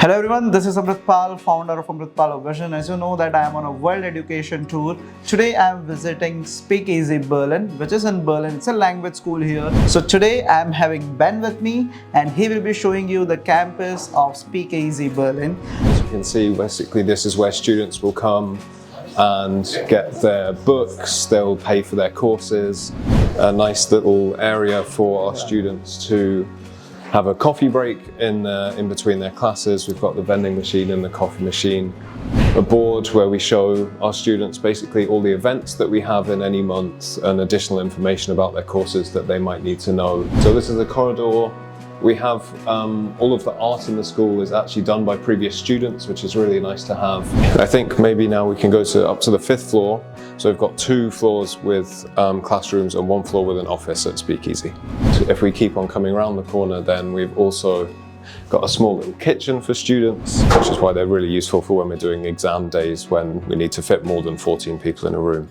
Hello everyone, this is Amritpal, founder of Amritpal Vision. As you know that I am on a world education tour. Today I am visiting Speakeasy Berlin, which is in Berlin. It's a language school here. So today I am having Ben with me and he will be showing you the campus of Speakeasy Berlin. As you can see, basically this is where students will come and get their books, they'll pay for their courses. A nice little area for our students to have a coffee break in between their classes. We've got the vending machine and the coffee machine. A board where we show our students basically all the events that we have in any month and additional information about their courses that they might need to know. So this is the corridor. We have all of the art in the school is actually done by previous students, which is really nice to have. I think maybe now we can go up to the 5th floor. So we've got 2 floors with classrooms and 1 floor with an office at Speakeasy. So if we keep on coming around the corner, then we've also got a small little kitchen for students, which is why they're really useful for when we're doing exam days when we need to fit more than 14 people in a room.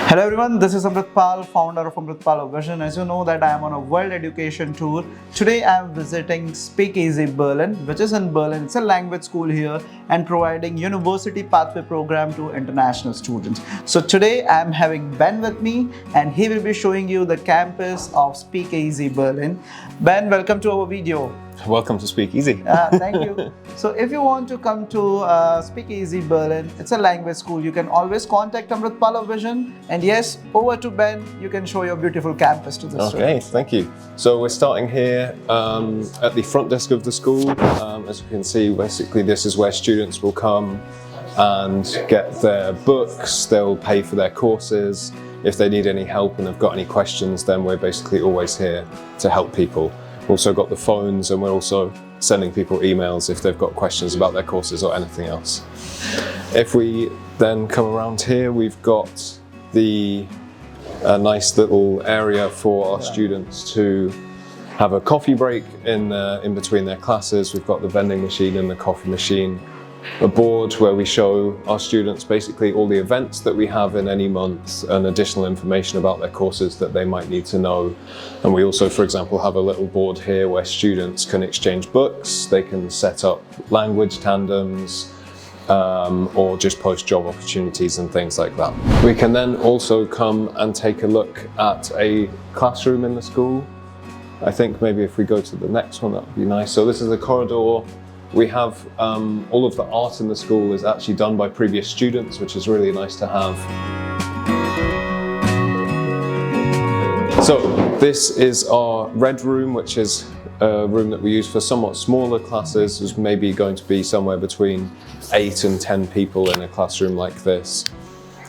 Hello everyone, this is Amritpal, founder of Amritpal Vision. As you know that I am on a world education tour. Today I am visiting Speakeasy Berlin, which is in Berlin. It's a language school here and providing university pathway program to international students. So today I am having Ben with me and he will be showing you the campus of Speakeasy Berlin. Ben, welcome to our video. Welcome to Speakeasy. Thank you. So if you want to come to Speakeasy Berlin, it's a language school. You can always contact Amritpal Vision. And yes, over to Ben, you can show your beautiful campus to the students. Okay, thank you. So we're starting here at the front desk of the school. As you can see, basically this is where students will come and get their books. They'll pay for their courses. If they need any help and have got any questions, then we're basically always here to help people. We've also got the phones and we're also sending people emails if they've got questions about their courses or anything else. If we then come around here, we've got the nice little area for our students to have a coffee break in between their classes. We've got the vending machine and the coffee machine. A board where we show our students basically all the events that we have in any month and additional information about their courses that they might need to know. And we also, for example, have a little board here where students can exchange books, they can set up language tandems, or just post job opportunities and things like that. We can then also come and take a look at a classroom in the school. I think maybe if we go to the next one, that would be nice. So this is a corridor. We have all of the art in the school is actually done by previous students, which is really nice to have. So this is our red room, which is a room that we use for somewhat smaller classes. There's maybe going to be somewhere between 8 and 10 people in a classroom like this.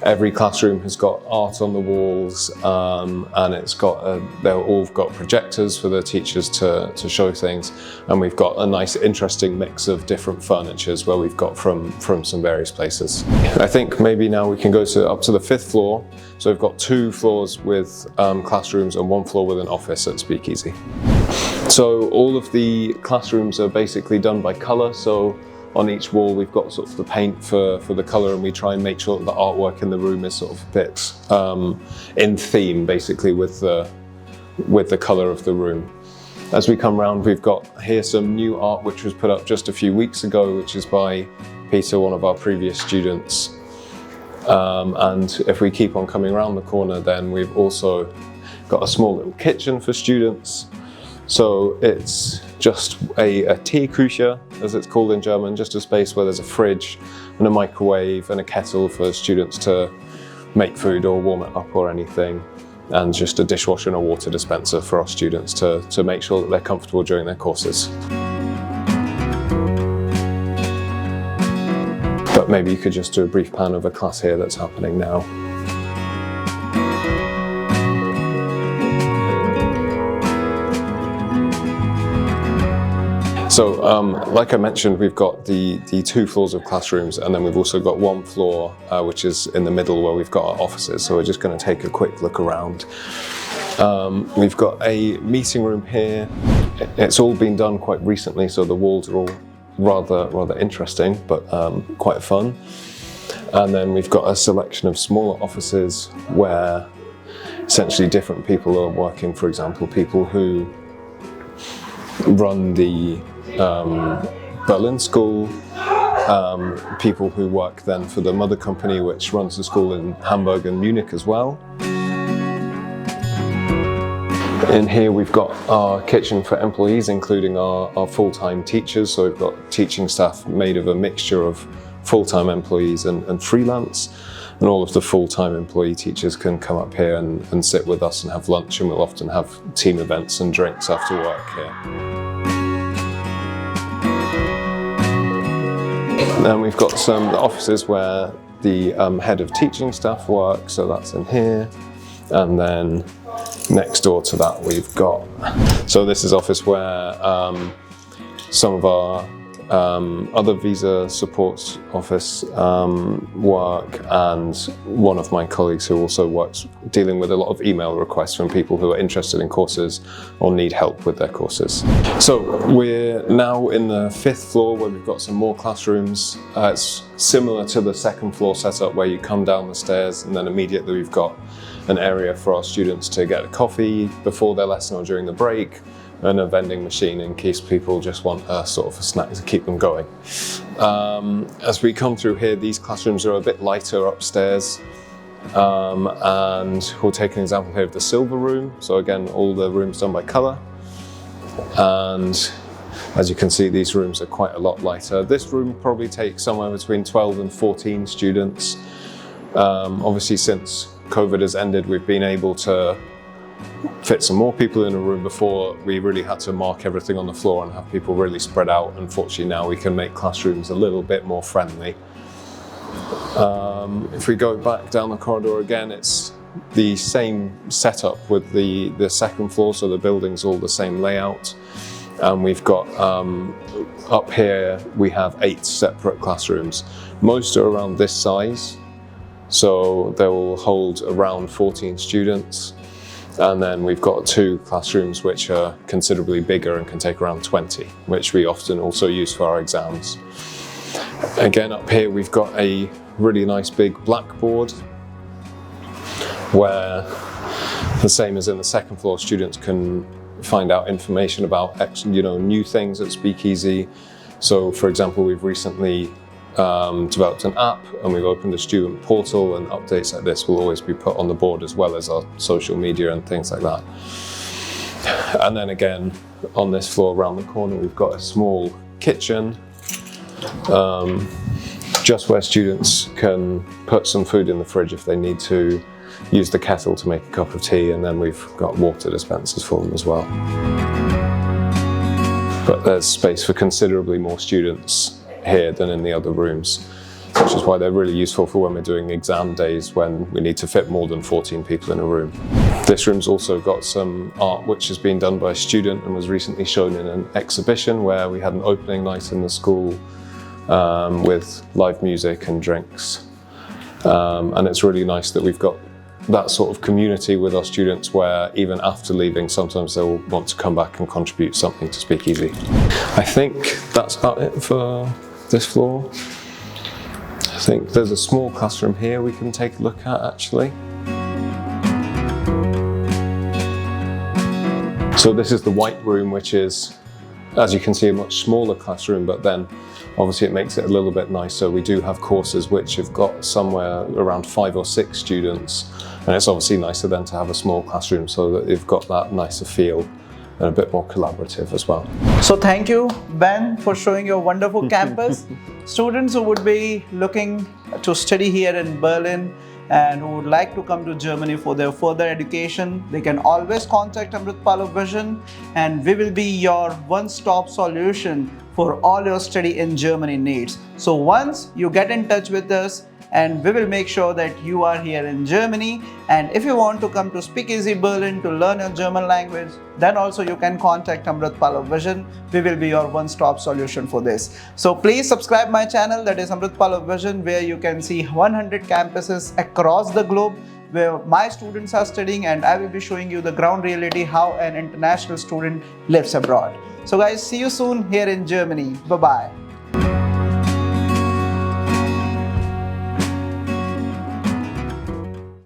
Every classroom has got art on the walls and it's got they've all got projectors for the teachers to show things, and we've got a nice interesting mix of different furnitures where we've got from some various places. I think maybe now we can go up to the 5th floor. So we've got 2 floors with classrooms and 1 floor with an office at Speakeasy. So all of the classrooms are basically done by colour. So on each wall we've got sort of the paint for the colour, and we try and make sure that the artwork in the room is sort of a bit in theme basically with the colour of the room. As we come round, we've got here some new art which was put up just a few weeks ago, which is by Peter, one of our previous students. And if we keep on coming around the corner, then we've also got a small little kitchen for students. So it's just a Teeküche, as it's called in German, just a space where there's a fridge and a microwave and a kettle for students to make food or warm it up or anything, and just a dishwasher and a water dispenser for our students to make sure that they're comfortable during their courses. But maybe you could just do a brief pan of a class here that's happening now. So, like I mentioned, we've got the 2 floors of classrooms, and then we've also got 1 floor which is in the middle where we've got our offices. So we're just going to take a quick look around. We've got a meeting room here. It's all been done quite recently, so the walls are all rather interesting, but quite fun. And then we've got a selection of smaller offices where essentially different people are working. For example, people who run the Berlin School, people who work then for the mother company which runs the school in Hamburg and Munich as well. In here we've got our kitchen for employees, including our full-time teachers. So we've got teaching staff made of a mixture of full-time employees and freelance. And all of the full-time employee teachers can come up here and sit with us and have lunch, and we'll often have team events and drinks after work here. Then we've got some offices where the head of teaching staff works, so that's in here. And then next door to that we've got, so this is office where some of our other visa support office work, and one of my colleagues who also works dealing with a lot of email requests from people who are interested in courses or need help with their courses. So we're now in the 5th floor where we've got some more classrooms. It's similar to the 2nd floor setup where you come down the stairs and then immediately we've got an area for our students to get a coffee before their lesson or during the break, and a vending machine in case people just want a sort of a snack to keep them going. As we come through here, these classrooms are a bit lighter upstairs, and we'll take an example here of the silver room. So again, all the rooms done by colour, and as you can see, these rooms are quite a lot lighter. This room probably takes somewhere between 12 and 14 students. Obviously, since COVID has ended, we've been able to fit some more people in a room. Before, we really had to mark everything on the floor and have people really spread out. Unfortunately, now we can make classrooms a little bit more friendly. If we go back down the corridor again, it's the same setup with the 2nd floor, so the building's all the same layout. And we've got, up here, we have 8 separate classrooms. Most are around this size, so they will hold around 14 students. And then we've got 2 classrooms which are considerably bigger and can take around 20, which we often also use for our exams. Again, up here we've got a really nice big blackboard where, the same as in the 2nd floor, students can find out information about new things at Speakeasy. So for example, we've recently developed an app and we've opened a student portal, and updates like this will always be put on the board as well as our social media and things like that. And then again, on this floor around the corner, we've got a small kitchen, just where students can put some food in the fridge if they need to, use the kettle to make a cup of tea, and then we've got water dispensers for them as well. But there's space for considerably more students here than in the other rooms, which is why they're really useful for when we're doing exam days when we need to fit more than 14 people in a room. This room's also got some art which has been done by a student and was recently shown in an exhibition where we had an opening night in the school with live music and drinks. And it's really nice that we've got that sort of community with our students where even after leaving, sometimes they'll want to come back and contribute something to Speakeasy. I think that's about it for this floor. I think there's a small classroom here we can take a look at actually. So this is the white room, which is, as you can see, a much smaller classroom, but then obviously it makes it a little bit nicer. We do have courses which have got somewhere around 5 or 6 students, and it's obviously nicer then to have a small classroom so that you've got that nicer feel and a bit more collaborative as well. So thank you, Ben, for showing your wonderful campus. Students who would be looking to study here in Berlin and who would like to come to Germany for their further education, they can always contact Amritpalo Vision, and we will be your one-stop solution for all your study in Germany needs. So once you get in touch with us and we will make sure that you are here in Germany. And if you want to come to Speakeasy Berlin to learn your German language, then also you can contact Amritpal of Vision. We will be your one-stop solution for this. So please subscribe my channel, that is Amritpal of Vision, where you can see 100 campuses across the globe where my students are studying, and I will be showing you the ground reality how an international student lives abroad. So guys, see you soon here in Germany. Bye-bye.